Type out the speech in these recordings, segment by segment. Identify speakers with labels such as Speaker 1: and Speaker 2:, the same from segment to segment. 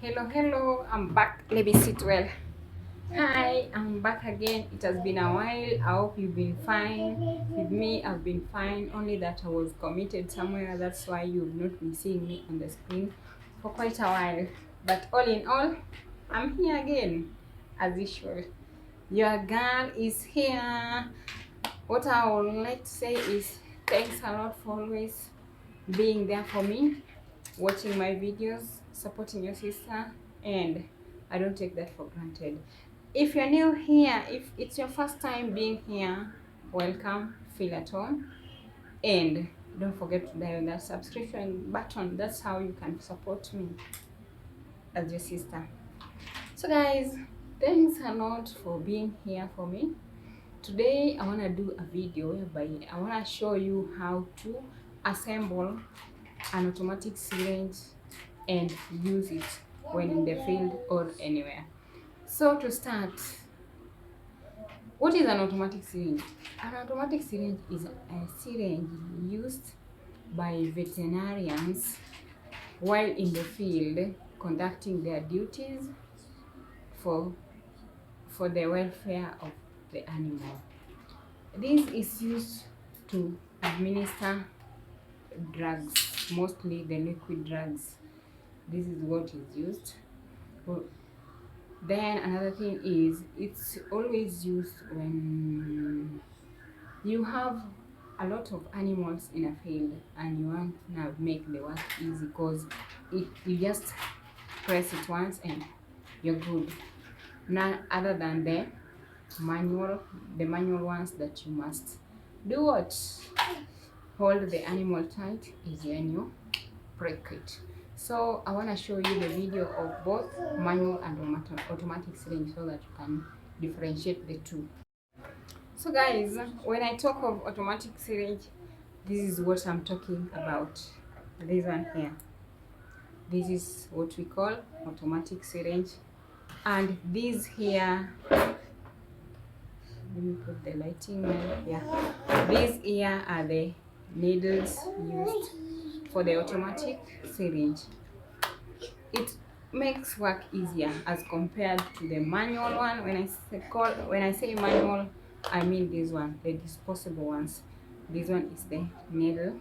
Speaker 1: Hello, I'm back. Let me sit well. Hi, I'm back again. It has been a while. I hope you've been fine. With me, I've been fine, only that I was committed somewhere. That's why you've not been seeing me on the screen for quite a while. But all in all, I'm here again, as usual. Your girl is here. What I would like to say is thanks a lot for always being there for me, watching my videos, supporting your sister, and I don't take that for granted. If you're new here, if it's your first time being here, welcome, feel at home, and don't forget to dial that subscription button. That's how you can support me as your sister. So guys, thanks a lot for being here for me. Today I want to do a video whereby I want to show you how to assemble an automatic syringe and use it when in the field or anywhere. So to start, what is an automatic syringe? An automatic syringe is a syringe used by veterinarians while in the field conducting their duties for the welfare of the animal. This is used to administer drugs, mostly the liquid drugs. This is what is used. Then another thing is it's always used when you have a lot of animals in a field and you want to make the work easy, because you just press it once and you're good. Now, other than the manual ones that you must do what? Hold the animal tight is when you break it. So I want to show you the video of both manual and automatic syringe so that you can differentiate the two. So guys, when I talk of automatic syringe, this is what I'm talking about. This one here. This is what we call automatic syringe. And these here, let me put the lighting there. Yeah. These here are the needles used for the automatic syringe. It makes work easier as compared to the manual one. When I say manual, I mean this one, the disposable ones. This one is the needle.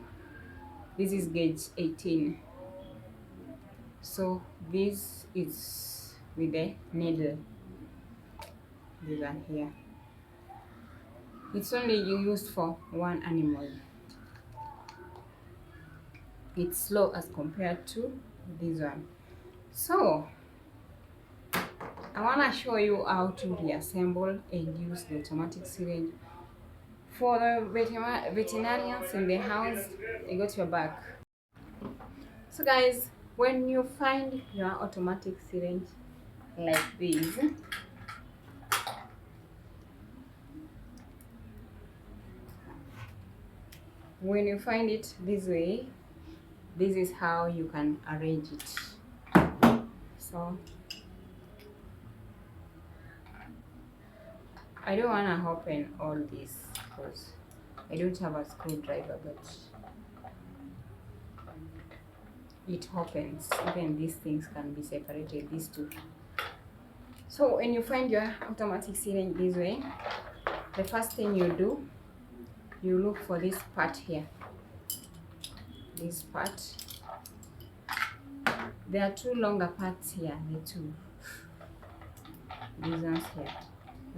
Speaker 1: This is gauge 18. So this is with the needle. This one here. It's only used for one animal. It's slow as compared to this one. So I want to show you how to reassemble and use the automatic syringe. For the veterinarians in the house, I got your back. So guys, when you find your automatic syringe like this, when you find it this way, this is how you can arrange it. So I don't want to open all this because I don't have a screwdriver, but it opens. Even these things can be separated, these two. So when you find your automatic syringe this way, the first thing you do, you look for this part here. This part. There are two longer parts here, the two. These ones here.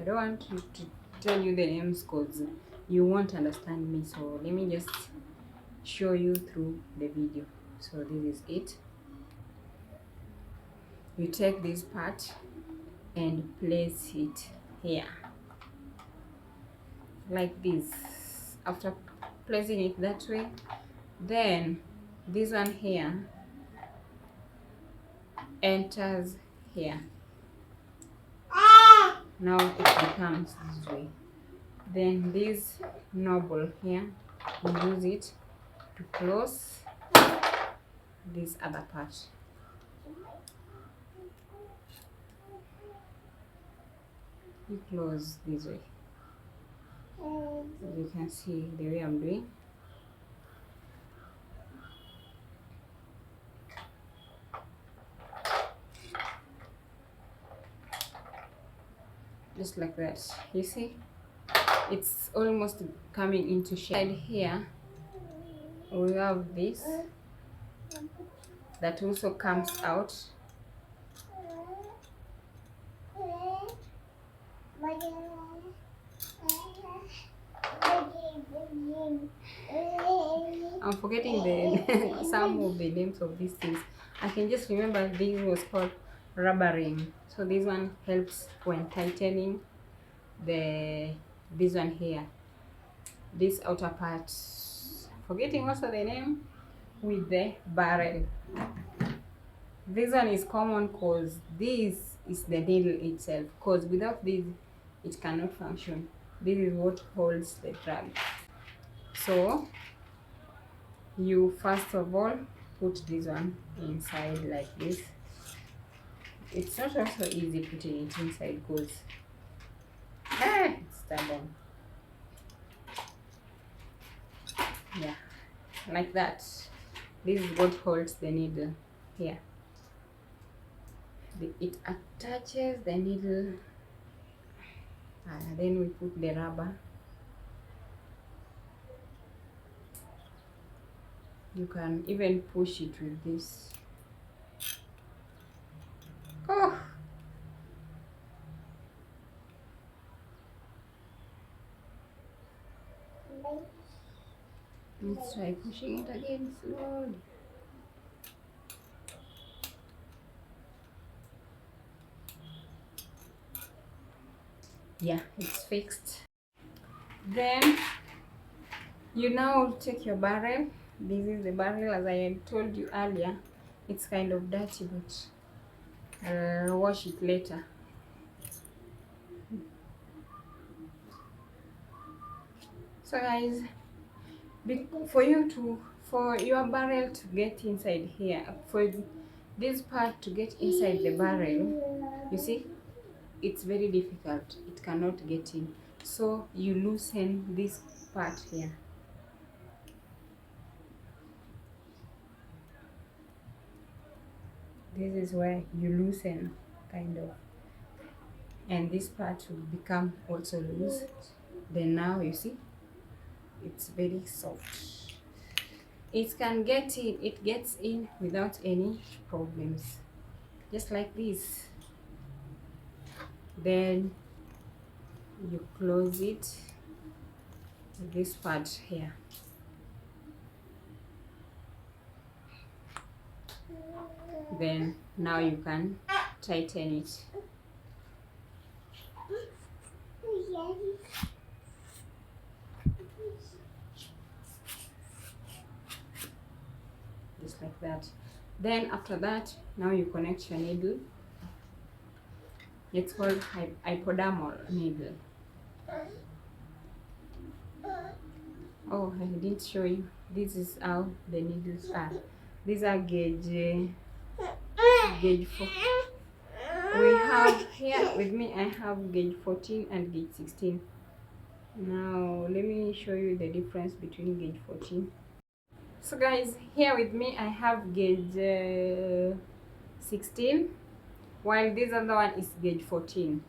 Speaker 1: I don't want to tell you the names because you won't understand me. So let me just show you through the video. So this is it. You take this part and place it here. Like this. After placing it that way, then this one here enters here. Now it becomes this way. Then this knob here, you use it to close this other part. You close this way. As you can see the way I'm doing. just like that. You see, it's almost coming into shape. Here we have this that also comes out. I'm forgetting the some of the names of these things. I can just remember this was called rubbering. So this one helps when tightening this one here, this outer part. Forgetting also the name with the barrel. This one is common because this is the needle itself, because without this it cannot function. This is what holds the drug. So you first of all put this one inside like this. It's not also easy putting it inside because it's stubborn. Yeah, like that. This is what holds the needle here. It attaches the needle, and then we put the rubber. You can even push it with this. Oh! Let's try pushing it again slowly. Yeah, it's fixed. Then you now take your barrel. This is the barrel, as I had told you earlier. It's kind of dirty, but I'll wash it later. So guys, for your barrel to get inside here, for this part to get inside the barrel, you see, it's very difficult. It cannot get in. So you loosen this part here. This is where you loosen, kind of. And this part will become also loose. Then now you see, it's very soft. It can get in, it gets in without any problems. Just like this. Then you close it with this part here. Then now you can tighten it. Just like that. Then after that, now you connect your needle. It's called hypodermal needle. Oh, I didn't show you. This is how the needles are. These are gauge 4. We have here with me, I have gauge 14 and gauge 16. Now let me show you the difference between gauge 14. So guys, here with me I have gauge 16, while this other one is gauge 14.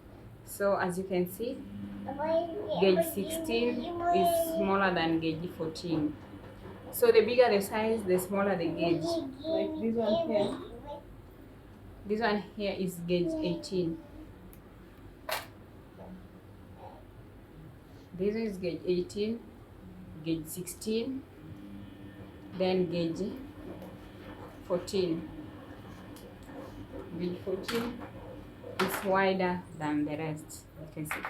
Speaker 1: So as you can see, gauge 16 is smaller than gauge 14. So the bigger the size, the smaller the gauge. Like this one here. This one here is gauge 18. This is gauge 18, gauge 16, then gauge 14. Gauge 14 is wider than the rest, you can see.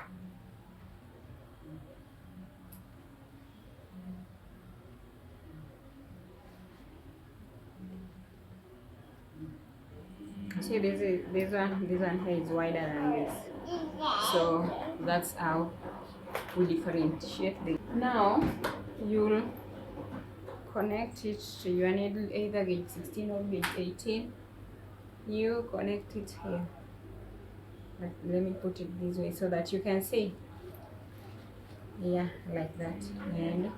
Speaker 1: See, this one here is wider than this. So that's how we differentiate this. Now you'll connect it to your needle, either gauge 16 or gauge 18. You connect it here. Let me put it this way so that you can see. Yeah, like that. And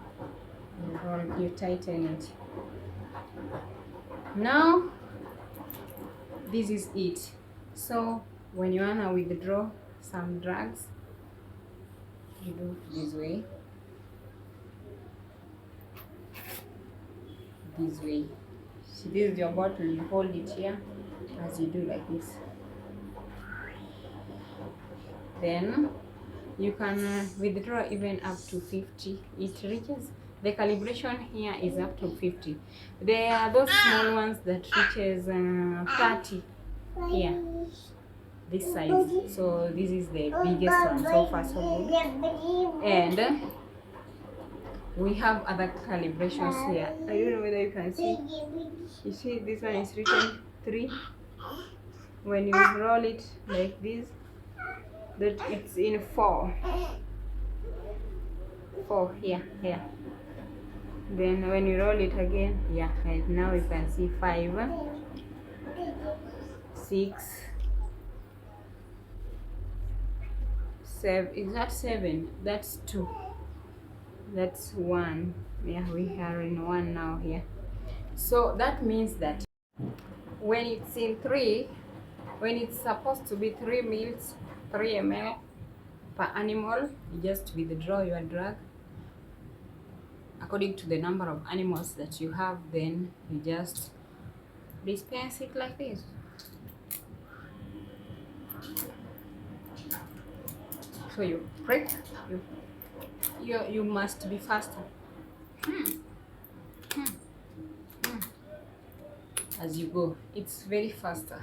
Speaker 1: you tighten it. Now this is it. So when you wanna withdraw, some drugs, you do this way. This way. See, this is your bottle, you hold it here as you do like this. Then you can withdraw even up to 50. It reaches, the calibration here is up to 50. There are those small ones that reaches 30 here, this size. So this is the biggest one so far, so good. And we have other calibrations here. I don't know whether you can see. You see this one is written 3. When you roll it like this, that it's in 4 here. Then when you roll it again, yeah, and now you can see 5, 6, 7. Is that 7? That's 2. That's 1. Yeah, we are in 1 now here. So that means that when it's in 3, when it's supposed to be 3 mils, 3 ml per animal, you just withdraw your drug according to the number of animals that you have. Then you just dispense it like this. So you prick, you must be faster. As you go, it's very faster,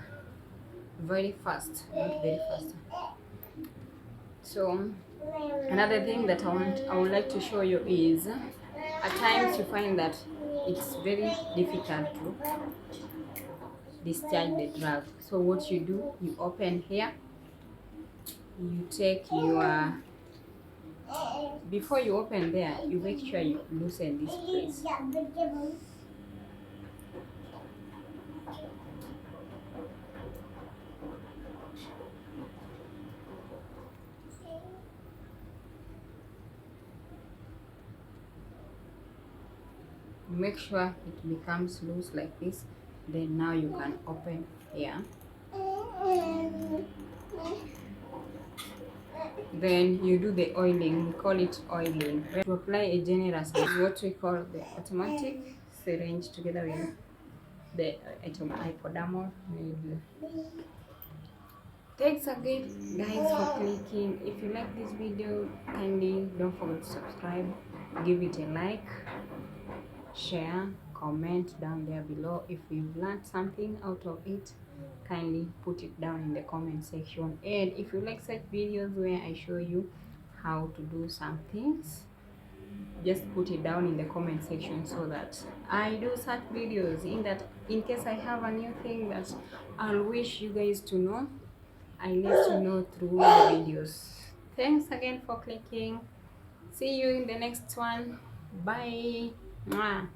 Speaker 1: very fast, not very faster. So another thing that I would like to show you is, at times you find that it's very difficult to discharge the drug. So what you do, you open here, you take your, before you open there, you make sure you loosen this place. Make sure it becomes loose like this. Then now you can open here. Then you do the oiling. We call it oiling. To apply a generous is what we call the automatic syringe together with the hypodermal needle. Thanks again guys for clicking. If you like this video, kindly don't forget to subscribe, give it a like, share, comment down there below. If you've learned something out of it, kindly put it down in the comment section. And if you like such videos where I show you how to do some things, just put it down in the comment section so that I do such videos. In case I have a new thing that I'll wish you guys to know, I let you know through the videos. Thanks again for clicking. See you in the next one. Bye. Mwah.